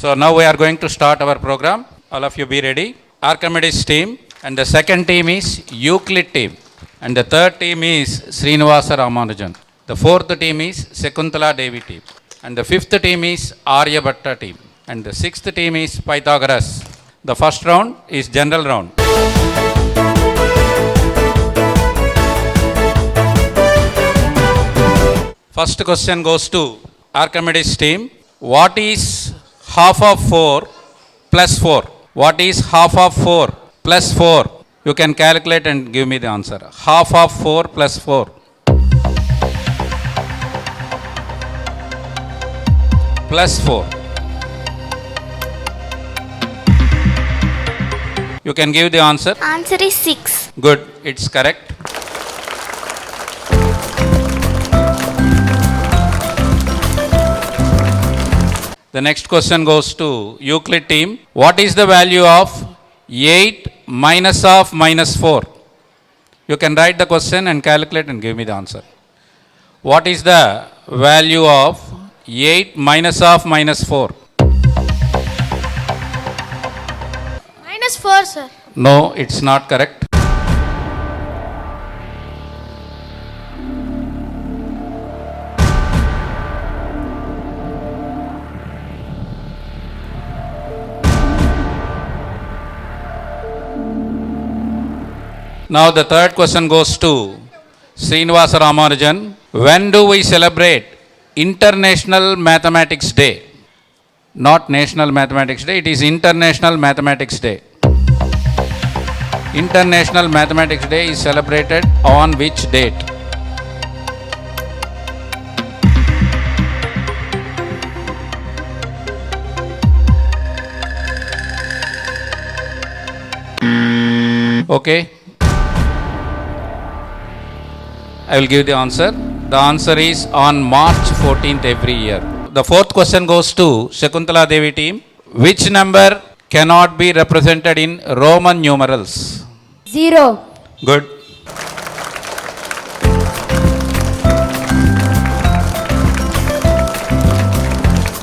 So now we are going to start our program. All of you be ready. Archimedes team, and the second team is Euclid team, and the third team is Srinivasa Ramanujan. The fourth team is Shakuntala Devi team, and the fifth team is Aryabhatta team, and the sixth team is Pythagoras. The first round is general round. First question goes to Archimedes team. What is half of 4 plus 4? What is half of 4 plus 4? You can calculate and give me the answer. Half of 4 plus 4. Plus 4. You can give the answer. Answer is 6. Good, it's correct. The next question goes to Euclid team. What is the value of 8 minus of minus 4? You can write the question and calculate and give me the answer. What is the value of 8 minus of minus 4? Minus 4, sir. No, it's not correct. Now the third question goes to Srinivasa Ramanujan. When do we celebrate International Mathematics Day? Not National Mathematics Day, it is International Mathematics Day. International Mathematics Day is celebrated on which date? Okay. I will give the answer. The answer is on March 14th every year. The fourth question goes to Shakuntala Devi team. Which number cannot be represented in Roman numerals? 0. Good.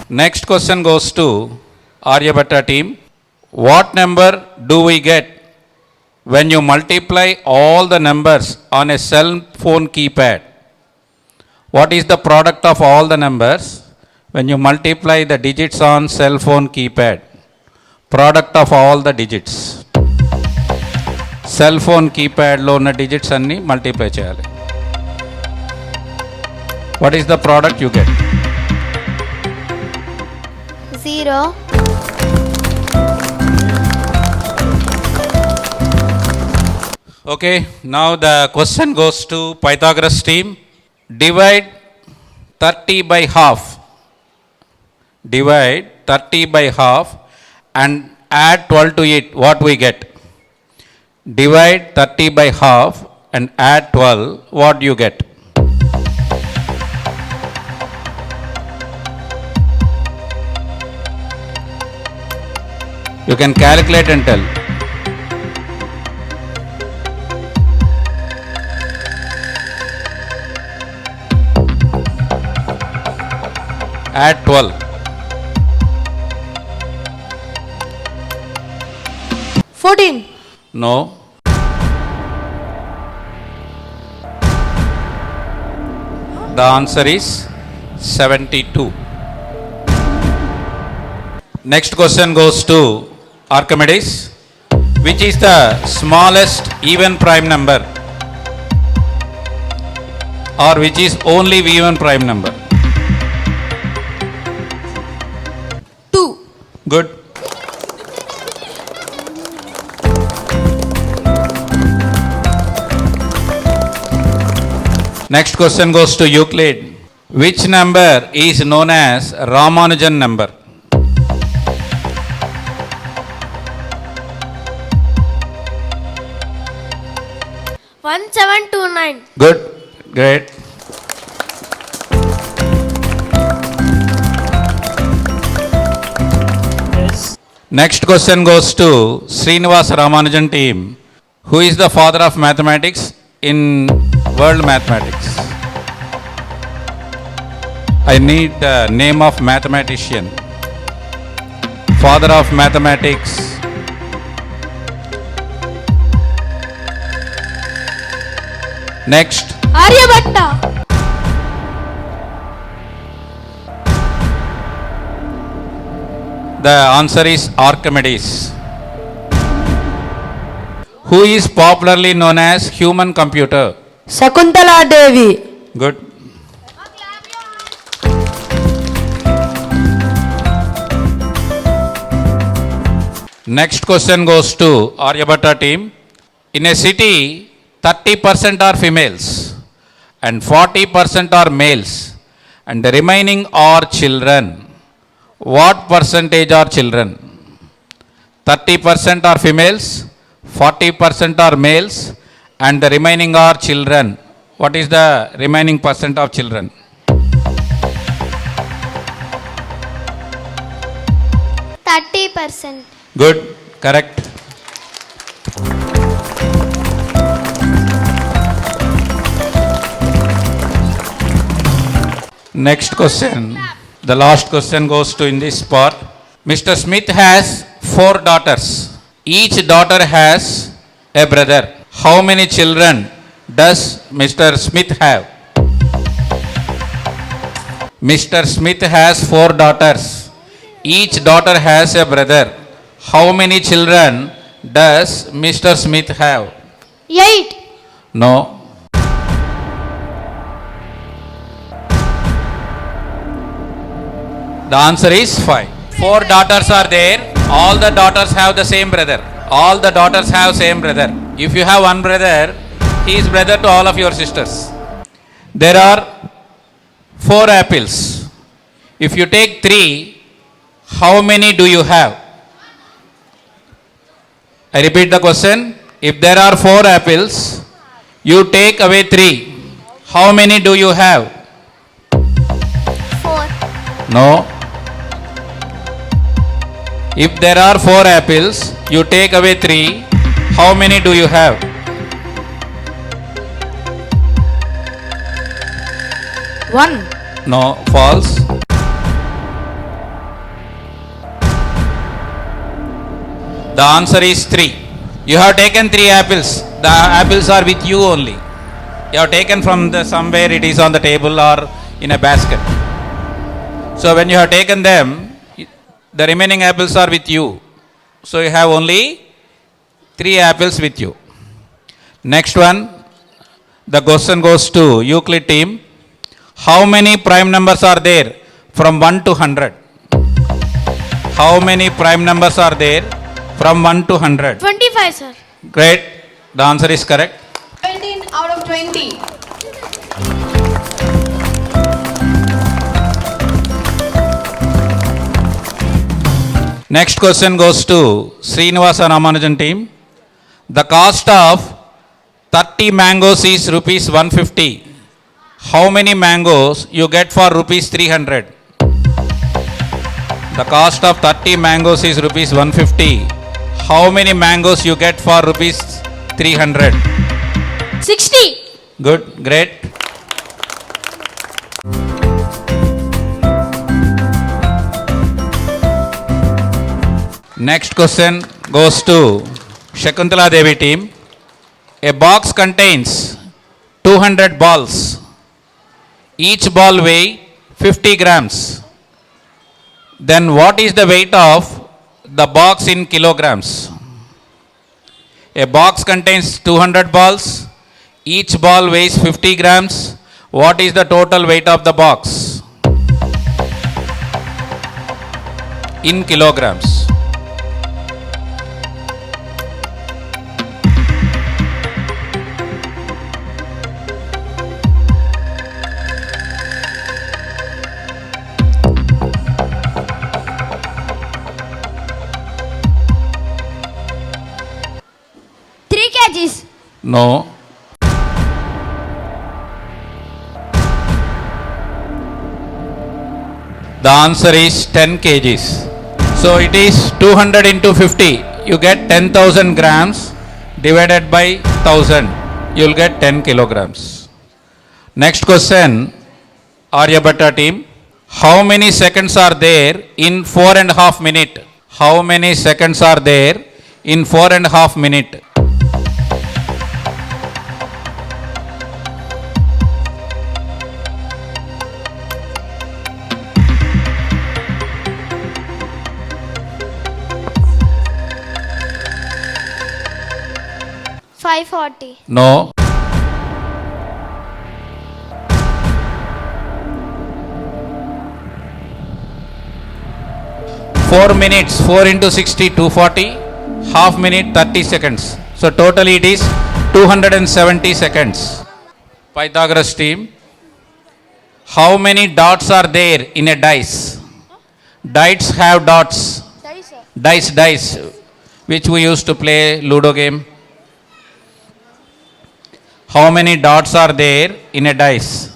Next question goes to Aryabhatta team. What number do we get when you multiply all the numbers on a cell phone keypad? What is the product of all the numbers when you multiply the digits on cell phone keypad? Product of all the digits. Cell phone keypad lo ఉన్న digits అన్ని multiply చేయాలి. What is the product you get? 0. Okay, now the question goes to Pythagoras team. Divide 30 by half. Divide 30 by half and add 12 to it. What we get? Divide 30 by half and add 12. What do you get? You can calculate and tell. Add 12. 14. No. The answer is 72. Next question goes to Archimedes. Which is the smallest even prime number? Or which is only even prime number? 2. Good. Next question goes to Euclid. Which number is known as Ramanujan number? One 1729. Good. Great. Next question goes to Srinivasa Ramanujan team. Who is the father of mathematics in world mathematics? I need the name of mathematician. father of mathematics. Next, Aryabhatta. the answer is Archimedes, who is popularly known as human computer. Shakuntala Devi. Good. Next question goes to Aryabhatta team. In a city, 30% are females and 40% are males and the remaining are children. What percentage are children? 30% are females, 40% are males and the remaining are children. What is the remaining percent of children? 30%. Good, correct. Next question. The last question goes to in this part. Mr. Smith has 4 daughters. Each daughter has a brother. How many children does Mr. Smith have? Mr. Smith has 4 daughters. Each daughter has a brother. How many children does Mr. Smith have? 8. No. The answer is 5. 4 daughters are there. All the daughters have the same brother. All the daughters have same brother. If you have one brother, he is brother to all of your sisters. There are 4 apples. If you take 3, how many do you have? I repeat the question. If there are 4 apples, you take away 3. How many do you have? 4. No. If there are 4 apples, you take away 3. How many do you have? One. No, false. The answer is 3. You have taken 3 apples. The apples are with you only. You have taken from the somewhere, it is on the table or in a basket. So when you have taken them, the remaining apples are with you. So you have only 3 apples with you. Next one, the question goes to Euclid team. How many prime numbers are there from 1 to 100? How many prime numbers are there from 1 to 100? 25, sir. Great. The answer is correct. 17 out of 20. Next question goes to Srinivasa Ramanujan team. The cost of 30 mangoes is rupees 150. How many mangoes you get for rupees 300? The cost of 30 mangoes is rupees 150. How many mangoes you get for rupees 300? 60. Good, great. Next question goes to Shakuntala Devi team. A box contains 200 balls. Each ball weighs 50 grams. Then what is the weight of the box in kilograms? A box contains 200 balls. Each ball weighs 50 grams. What is the total weight of the box? In kilograms. kgs. No. The answer is 10 kgs. So it is 200 into 50. You get 10,000 grams divided by 1000. You will get 10 kilograms. Next question, Aryabhatta team. How many seconds are there in 4.5 minutes? How many seconds are there in 4.5 minutes? Five 40. No. Four minutes, 4 into 60, 240, half minute, 30 seconds. So totally it is 270 seconds. Pythagoras team, how many dots are there in a dice? Dice have dots. Dice, which we used to play Ludo game. How many dots are there in a dice?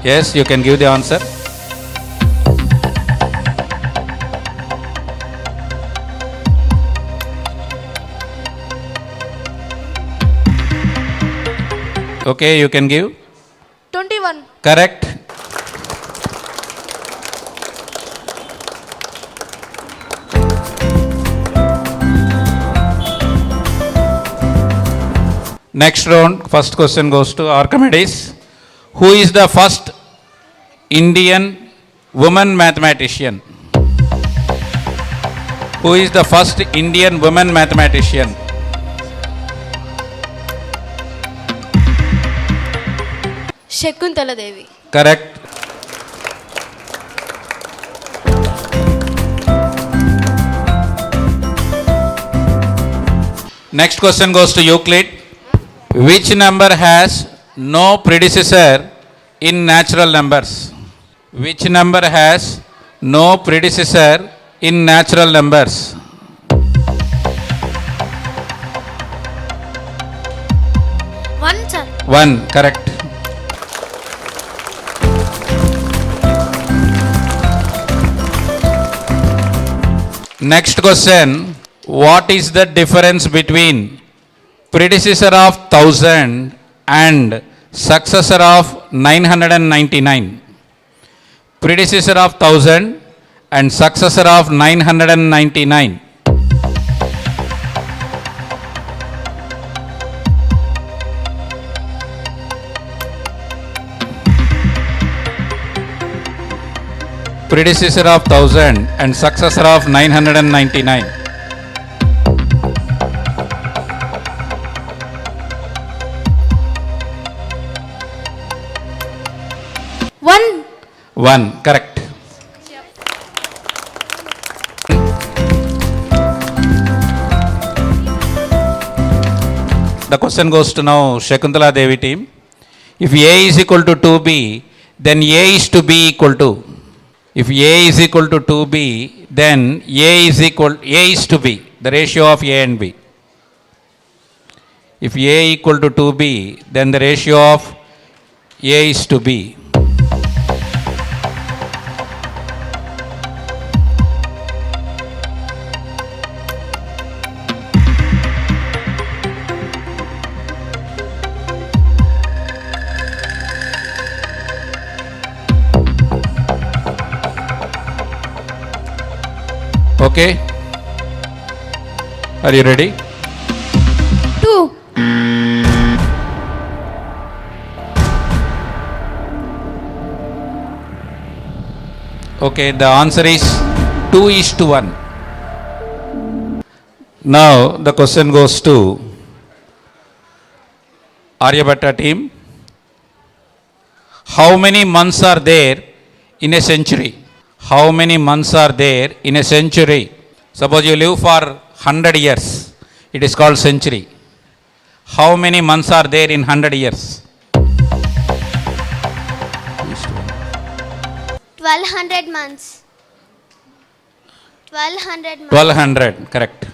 Yes, you can give the answer. Okay, you can give. 21. Correct. Next round, first question goes to Archimedes. Who is the first Indian woman mathematician? Who is the first Indian woman mathematician? Shakuntala Devi. Correct. Next question goes to Euclid. Which number has no predecessor in natural numbers? Which number has no predecessor in natural numbers? One, sir. 1, correct. Next question. What is the difference between predecessor of 1000 and successor of 999? Predecessor of 1000 and successor of 999. Predecessor of 1000 and successor of 999. One. 1, correct. The question goes to now Shakuntala Devi team. If A is equal to 2B, then A is to B equal to. If A is equal to 2B, then A is to B, the ratio of A and B. If A equal to 2B, then the ratio of A is to B. Okay? Are you ready? 2. Okay, the answer is 2:1. Now the question goes to Aryabhatta team. How many months are there in a century? How many months are there in a century? Suppose you live for 100 years. It is called century. How many months are there in 100 years? 1200 months. 1200. 1200, correct.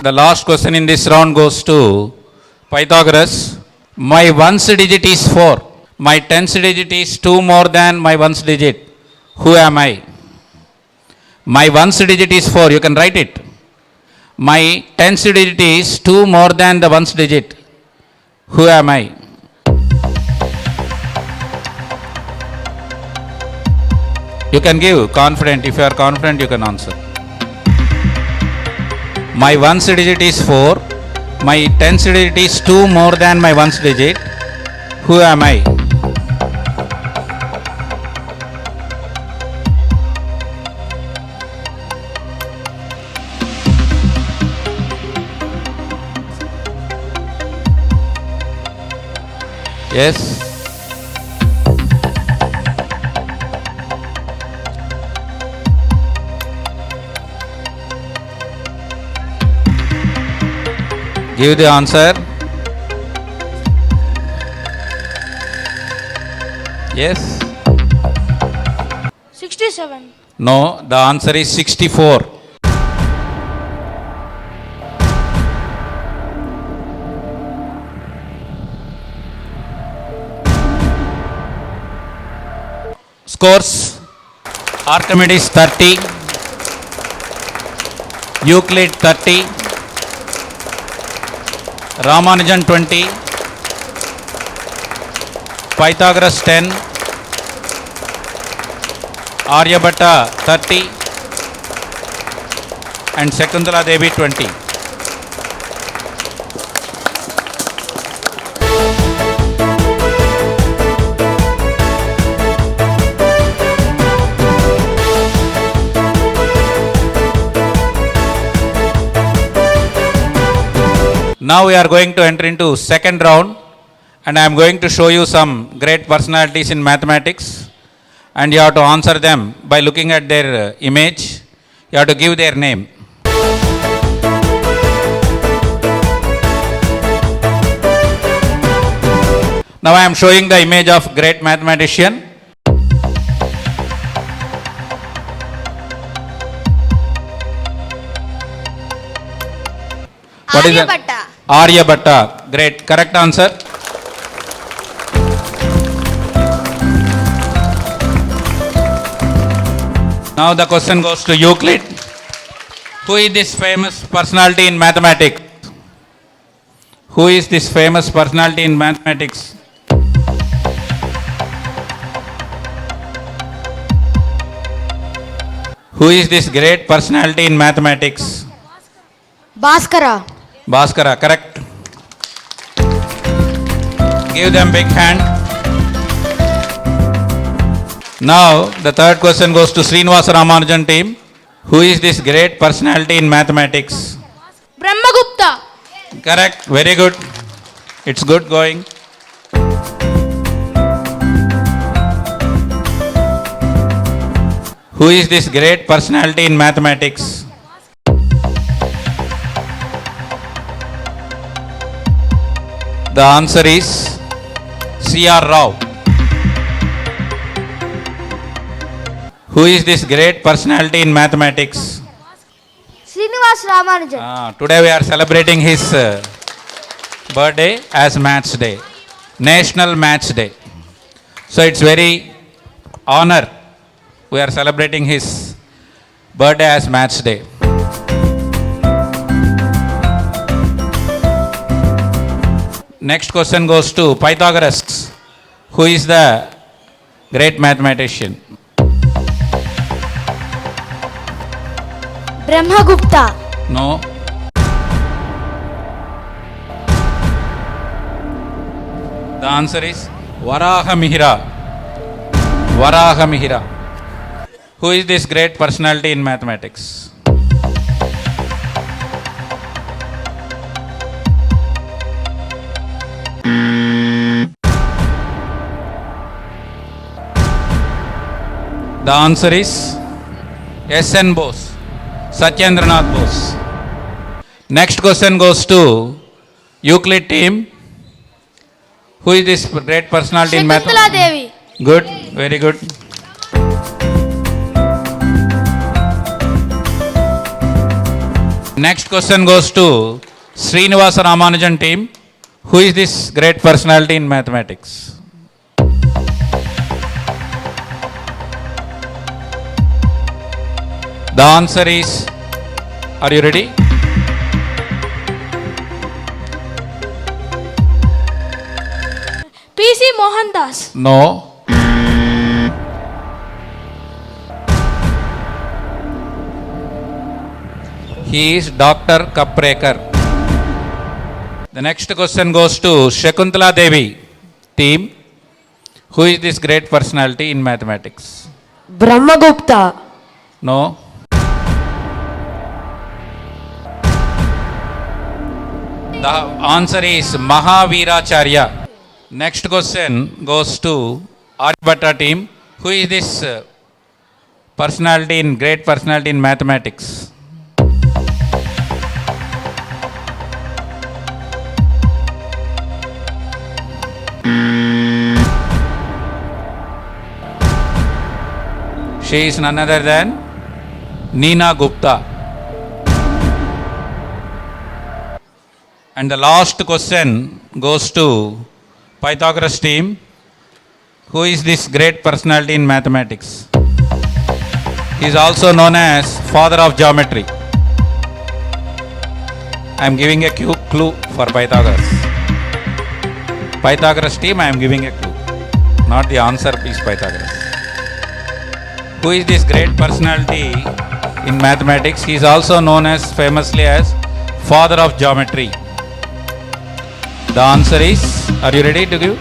The last question in this round goes to Pythagoras. My ones digit is 4. My tens digit is 2 more than my ones digit. Who am I? My ones digit is 4. You can write it. My tens digit is 2 more than the ones digit. Who am I? You can give confident. If you are confident, you can answer. My ones digit is 4. My tens digit is 2 more than my ones digit. Who am I? Yes. Give the answer. Yes. 67. No, the answer is 64. Scores: Archimedes 30, Euclid 30, Ramanujan 20, Pythagoras 10, Aryabhatta 30, and Shakuntala Devi 20. Now we are going to enter into second round, and I am going to show you some great personalities in mathematics, and you have to answer them by looking at their image. You have to give their name. Now I am showing the image of great mathematician. What is that? Aryabhatta. Aryabhatta. Great. Correct answer. Now the question goes to Euclid. Who is this famous personality in mathematics? Who is this famous personality in mathematics? Who is this great personality in mathematics? Bhaskara. Bhaskara, correct. Give them big hand. Now, the third question goes to Srinivasa Ramanujan team. Who is this great personality in mathematics? Brahmagupta. Correct, very good. It's good going. Who is this great personality in mathematics? The answer is C.R. Rao. Who is this great personality in mathematics? Srinivas Ramanujan. Today we are celebrating his birthday as Maths Day, National Maths Day. So it's very honor we are celebrating his birthday as Maths Day. Next question goes to Pythagoras. Who is the great mathematician? Brahmagupta. No. The answer is Varahamihira. Varahamihira. Who is this great personality in mathematics? The answer is S.N. Bose, Satyendranath Bose. Next question goes to Euclid team. Who is this great personality in Shakuntala mathematics? Devi. Good, very good. Next question goes to Srinivasa Ramanujan team. Who is this great personality in mathematics? The answer is, are you ready? PC Mohan Das. No. He is Dr. Kaprekar. The next question goes to Shakuntala Devi team. Who is this great personality in mathematics? Brahmagupta. No. The answer is Mahaviracharya. Next question goes to Aryabhatta team. Who is this great personality in mathematics? She is none other than Neena Gupta. And the last question goes to Pythagoras team. Who is this great personality in mathematics? He is also known as father of geometry. I am giving a clue for Pythagoras. Pythagoras team, I am giving a clue. Not the answer is Pythagoras. Who is this great personality in mathematics? He is also known as famously as father of geometry. The answer is, are you ready to give?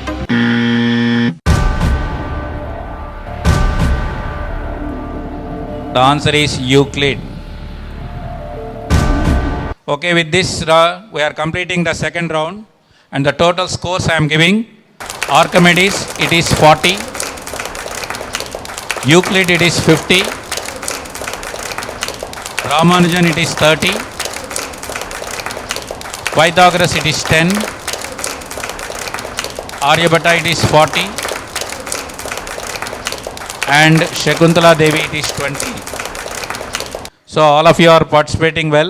The answer is Euclid. Okay, with this we are completing the second round, and the total scores I am giving: Archimedes it is 40, Euclid it is 50, Ramanujan it is 30, Pythagoras it is 10, Aryabhatta it is 40, and Shakuntala Devi it is 20. So all of you are participating well.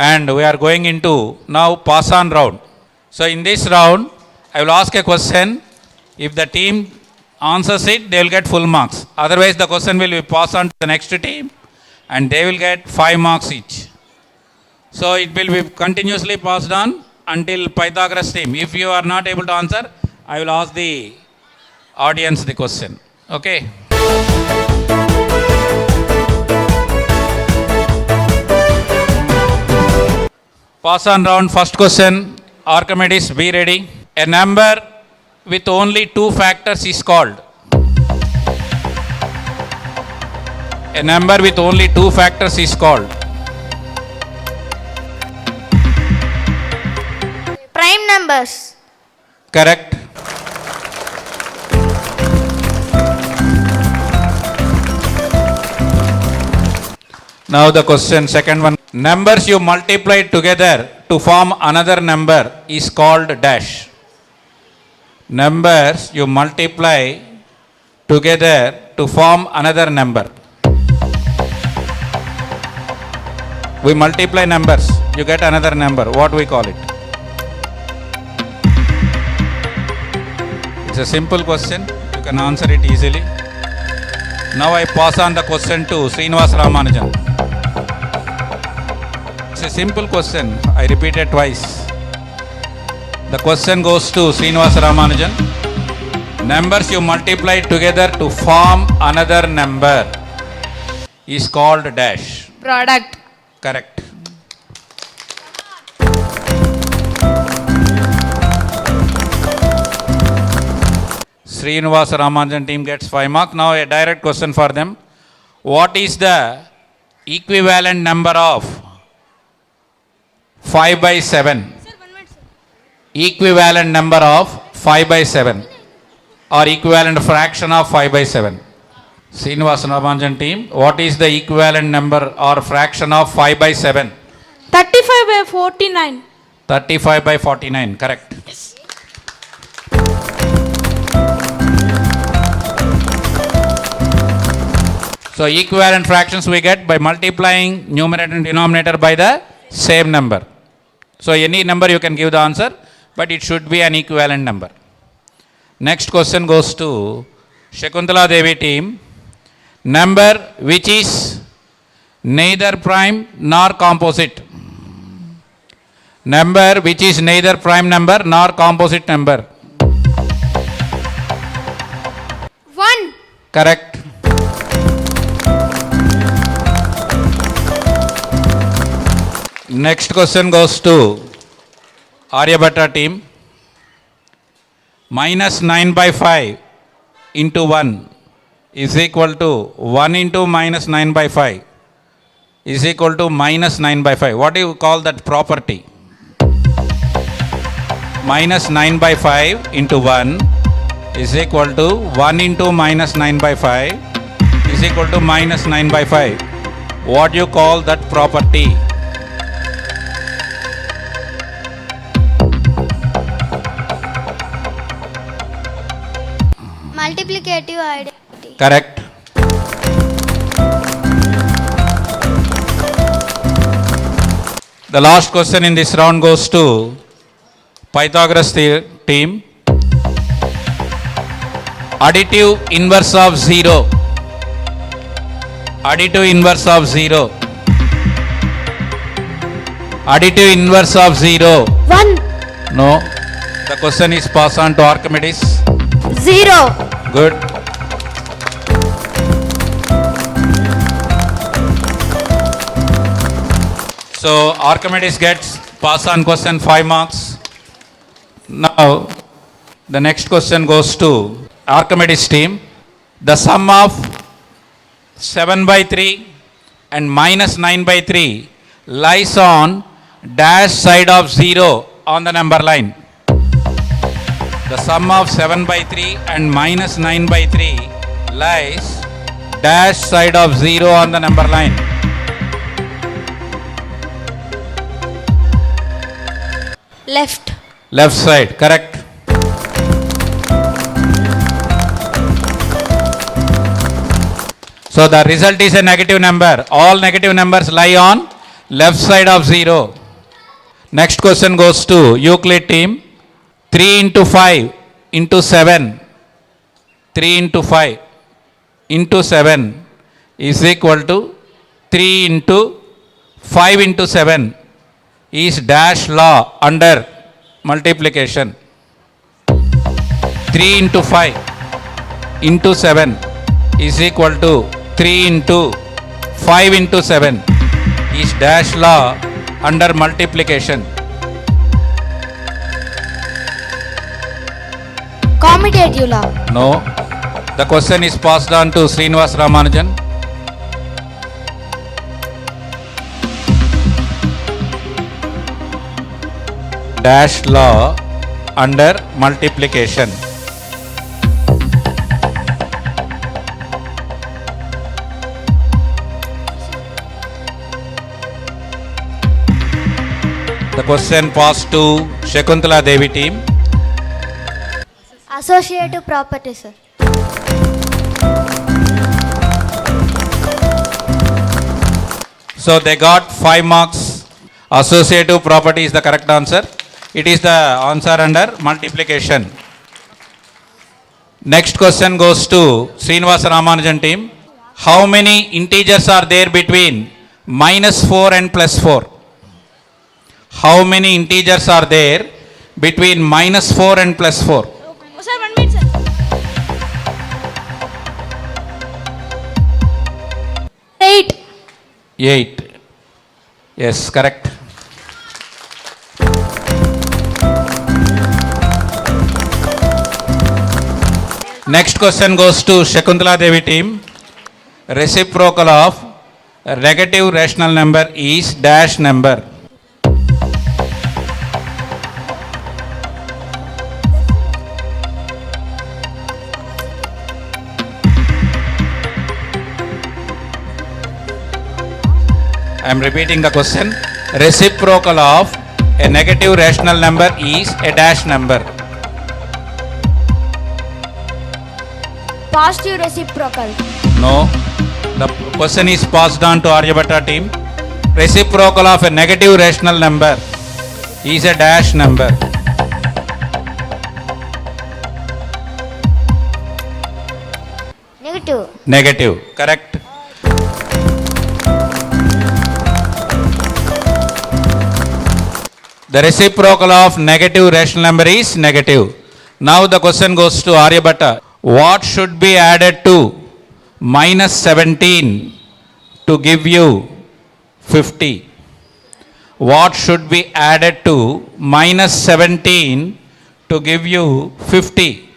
And we are going into now pass on round. So in this round, I will ask a question. If the team answers it, they will get full marks. Otherwise, the question will be passed on to the next team and they will get 5 marks each. So it will be continuously passed on until Pythagoras team. If you are not able to answer, I will ask the audience the question. Okay. Pass on round, first question. Archimedes, be ready. A number with only 2 factors is called. A number with only 2 factors is called. Prime numbers. Correct. Now the question, second one. Numbers you multiply together to form another number is called dash. Numbers you multiply together to form another number. We multiply numbers, you get another number. What we call it? It's a simple question. You can answer it easily. Now I pass on the question to Srinivasa Ramanujan. It's a simple question. I repeat it twice. The question goes to Srinivasa Ramanujan. Numbers you multiply together to form another number is called dash. Product. Correct. Srinivasa Ramanujan team gets 5 marks. Now a direct question for them. What is the equivalent number of 5 by 7? Equivalent number of 5 by 7. or equivalent fraction of 5 by 7? Srinivasa Ramanujan team, what is the equivalent number or fraction of 5 by 7? 35 by 49. 35 by 49, correct. So equivalent fractions we get by multiplying numerator and denominator by the same number. So any number you can give the answer, but it should be an equivalent number. Next question goes to Shakuntala Devi team. Number which is neither prime nor composite. Number which is neither prime number nor composite number. 1. Correct. Next question goes to Aryabhatta team. Minus 9 by 5 into 1 is equal to 1 into minus 9 by 5 is equal to minus 9 by 5. What do you call that property? Minus 9 by 5 into 1 is equal to 1 into minus 9 by 5 is equal to minus 9 by 5. What do you call that property? Multiplicative identity. Correct. The last question in this round goes to Pythagoras team. Additive inverse of 0. Additive inverse of 0. Additive inverse of 0. 1. No. The question is passed on to Archimedes. 0. Good. So Archimedes gets pass on question 5 marks. Now the next question goes to Archimedes team. The sum of 7 by 3 and minus 9 by 3 lies on dash side of 0 on the number line. The sum of 7 by 3 and minus 9 by 3 lies dash side of 0 on the number line. Left. Left side, correct. So the result is a negative number. All negative numbers lie on left side of 0. Next question goes to Euclid team. 3 into 5 into 7. 3 into 5 into 7 is equal to 3 into 5 into 7 is dash law under multiplication. 3 into 5 into 7 is equal to 3 into 5 into 7 is dash law under multiplication. Commutative law. No. The question is passed on to Srinivasa Ramanujan. Dash law under multiplication. The question passed to Shakuntala Devi team. Associative property, sir. So they got 5 marks. Associative property is the correct answer. It is the answer under multiplication. Next question goes to Srinivasa Ramanujan team. How many integers are there between minus 4 and plus 4? How many integers are there between minus 4 and plus 4? Sir, 1 minute, sir. 8. 8. Yes, correct. Next question goes to Shakuntala Devi team. Reciprocal of a negative rational number is dash number. I am repeating the question. Reciprocal of a negative rational number is a dash number. Positive reciprocal. No. The question is passed on to Aryabhatta team. Reciprocal of a negative rational number is a dash number. Negative. Negative. Correct. The reciprocal of negative rational number is negative. Now the question goes to Aryabhatta. What should be added to minus 17 to give you 50? What should be added to minus 17 to give you 50?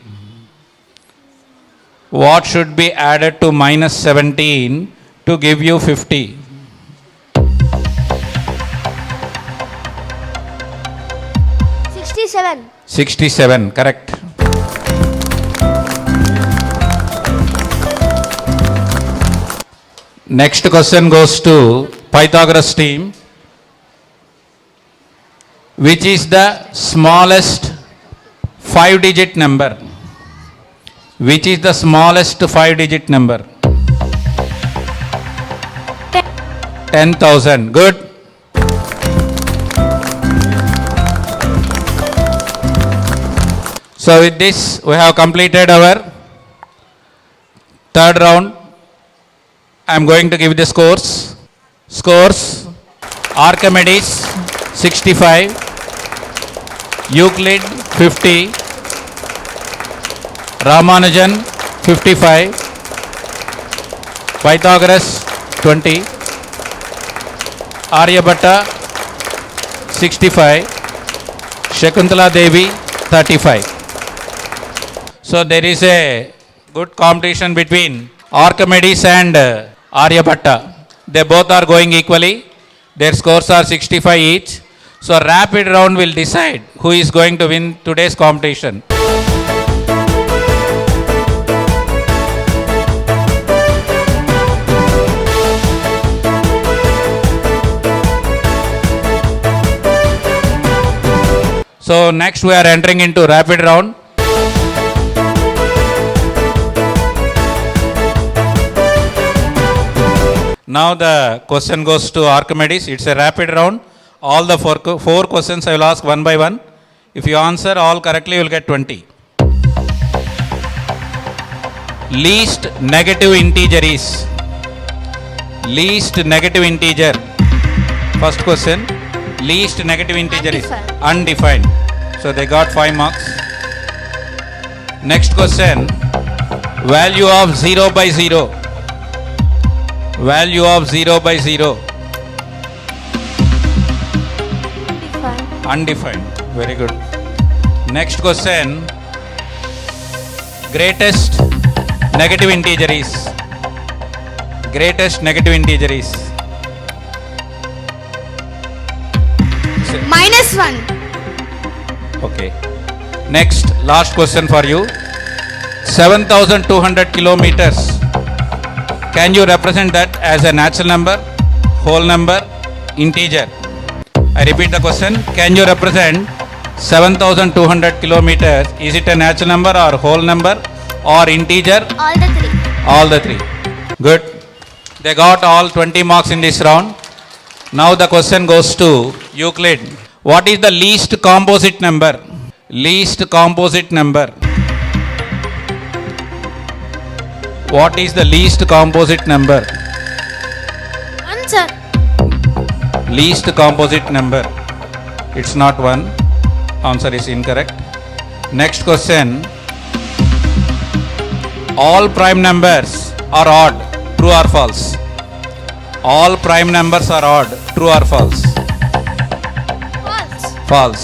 What should be added to minus 17 to give you 50? 67. 67, correct. Next question goes to Pythagoras team. Which is the smallest 5-digit number? Which is the smallest 5-digit number? 10,000. Good. So with this, we have completed our third round. I am going to give the scores. Scores: Archimedes 65, Euclid 50, Ramanujan 55, Pythagoras 20, Aryabhatta 65, Shakuntala Devi 35. So there is a good competition between Archimedes and Aryabhatta. They both are going equally. Their scores are 65 each. So rapid round will decide who is going to win today's competition. So next we are entering into rapid round. Now the question goes to Archimedes. It's a rapid round. All the four questions I will ask one by one. If you answer all correctly, you will get 20. Least negative integer is. Least negative integer. First question. Least negative integer is undefined. So they got 5 marks. Next question. Value of 0 by 0. Value of 0 by 0. Undefined. Very good. Next question. Greatest negative integer is. Greatest negative integer is. -1. Okay. Next, last question for you. 7,200 kilometers. Can you represent that as a natural number, whole number, integer? I repeat the question. Can you represent 7,200 kilometers? Is it a natural number or whole number or integer? All the 3. All the 3. Good. They got all 20 marks in this round. Now the question goes to Euclid. What is the least composite number? Least composite number. What is the least composite number? 1, sir. Least composite number. It's not 1. Answer is incorrect. Next question. All prime numbers are odd. True or false? All prime numbers are odd. True or false? False. False.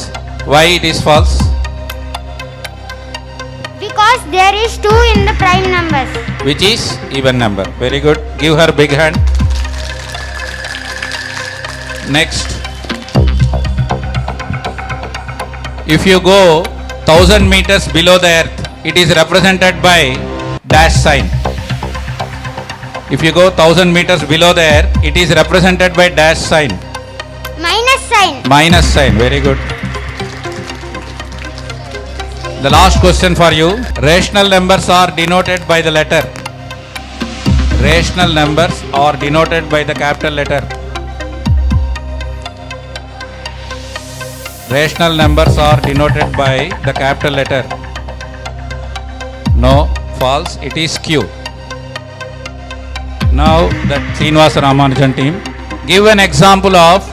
Why it is false? Because there is 2 in the prime numbers. Which is even number. Very good. Give her big hand. Next. If you go 1000 meters below the earth, it is represented by dash sign. If you go 1000 meters below there, it is represented by dash sign. Minus sign. Minus sign. Very good. The last question for you. Rational numbers are denoted by the letter. Rational numbers are denoted by the capital letter. Rational numbers are denoted by the capital letter. No, false. It is Q. Now the Srinivasa Ramanujan team, give an example of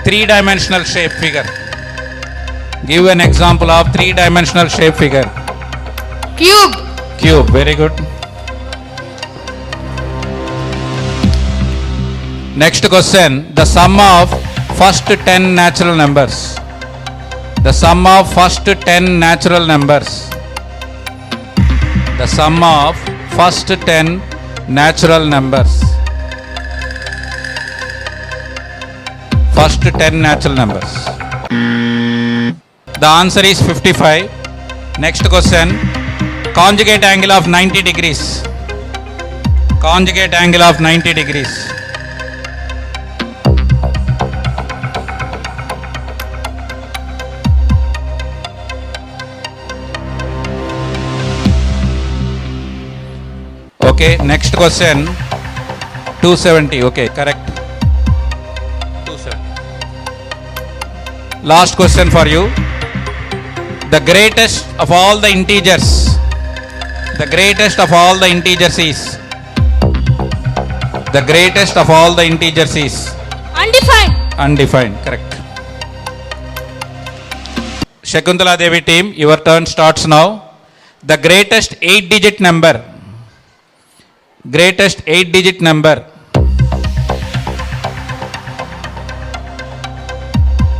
three-dimensional shape figure. Give an example of three-dimensional shape figure. Cube. Cube. Very good. Next question. The sum of first 10 natural numbers. The sum of first 10 natural numbers. The sum of first 10 natural numbers. First 10 natural numbers. The answer is 55. Next question. Conjugate angle of 90 degrees. Conjugate angle of 90 degrees. Okay, next question. 270. Okay, correct. 270. Last question for you. The greatest of all the integers. The greatest of all the integers is. The greatest of all the integers is. Undefined. Undefined. Correct. Shakuntala Devi team, your turn starts now. The greatest 8-digit number. Greatest 8-digit number.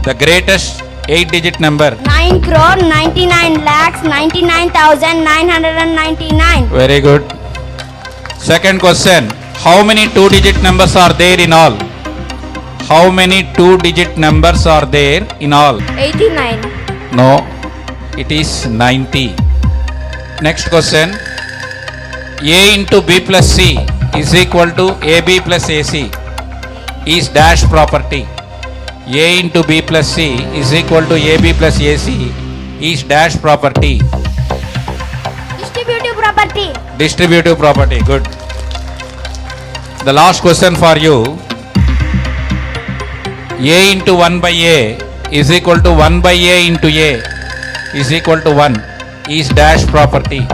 The greatest 8-digit number. 9 crore 99 lakhs 99,999. Very good. Second question. How many 2-digit numbers are there in all? How many 2-digit numbers are there in all? 89. No, it is 90. Next question. A into B plus C is equal to AB plus AC is dash property. A into B plus C is equal to AB plus AC is dash property. Distributive property. Distributive property. Good. The last question for you. A into 1 by A is equal to 1 by A into A is equal to 1 is dash property.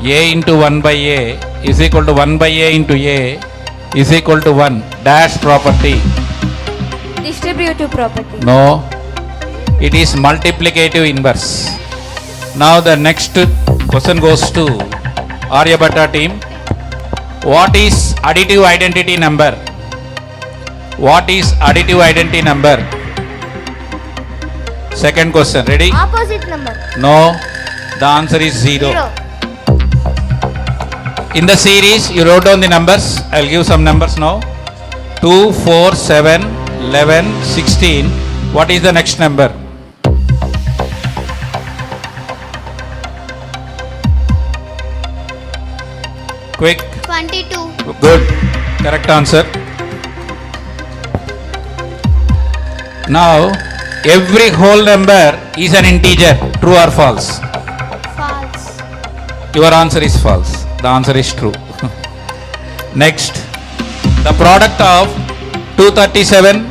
A into 1 by A is equal to 1 by A into A is equal to 1 dash property. Distributive property. No, it is multiplicative inverse. Now the next question goes to Aryabhatta team. What is additive identity number? What is additive identity number? Second question. Ready? Opposite number. No, the answer is 0. In the series, you wrote down the numbers. I'll give some numbers now. 2, 4, 7, 11, 16. What is the next number? Quick. 22. Good. Correct answer. Now, every whole number is an integer. True or false? False. Your answer is false. The answer is true. Next, the product of 237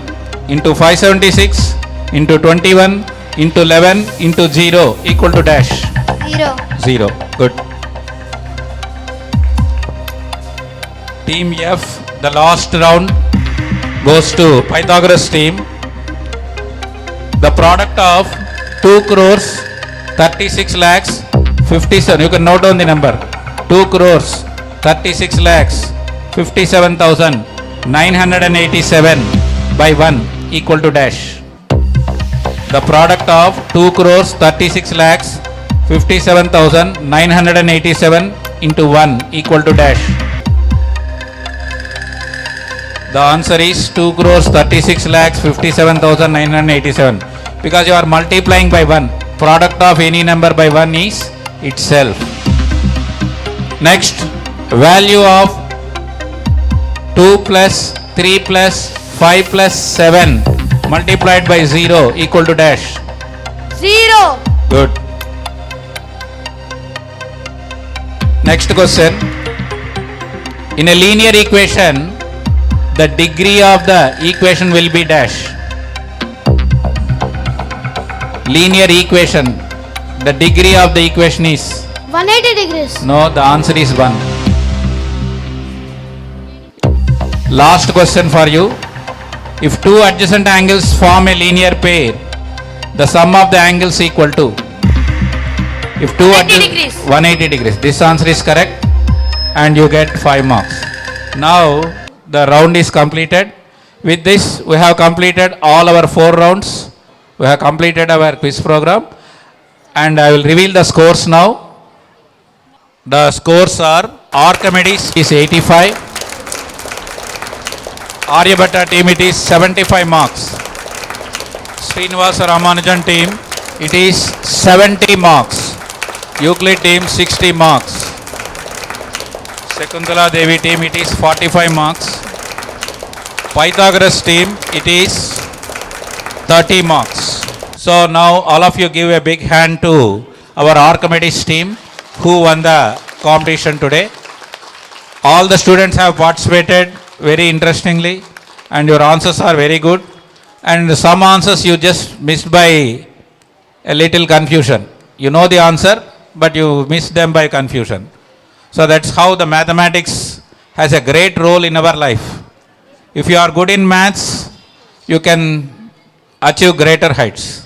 into 576 into 21 into 11 into 0 equal to dash. 0. 0. Good. Team F, the last round goes to Pythagoras team. The product of 2 crores 36 lakhs 57. You can note down the number. 2 crores 36 lakhs 57,987 by 1 equal to dash. The product of 2 crores 36 lakhs 57,987 into 1 equal to dash. The answer is 2 crores 36 lakhs 57,987 because you are multiplying by 1. Product of any number by 1 is itself. Next, Value of 2 plus 3 plus 5 plus 7 multiplied by 0 equal to dash. 0. Good. Next question. In a linear equation, the degree of the equation will be dash. Linear equation, the degree of the equation is? 180 degrees. No, the answer is 1. Last question for you. If two adjacent angles form a linear pair, the sum of the angles equal to? If two 180 degrees. 180 degrees. This answer is correct and you get 5 marks. Now the round is completed. With this we have completed all our 4 rounds. We have completed our quiz program and I will reveal the scores now. The scores are Archimedes is 85, Aryabhatta team it is 75 marks, Srinivasa Ramanujan team it is 70 marks, Euclid team 60 marks, Shakuntala Devi team it is 45 marks, Pythagoras team it is 30 marks. So now all of you give a big hand to our Archimedes team who won the competition today. All the students have participated very interestingly and your answers are very good and some answers you just missed by a little confusion. You know the answer but you missed them by confusion. So that's how the mathematics has a great role in our life. If you are good in maths, you can achieve greater heights.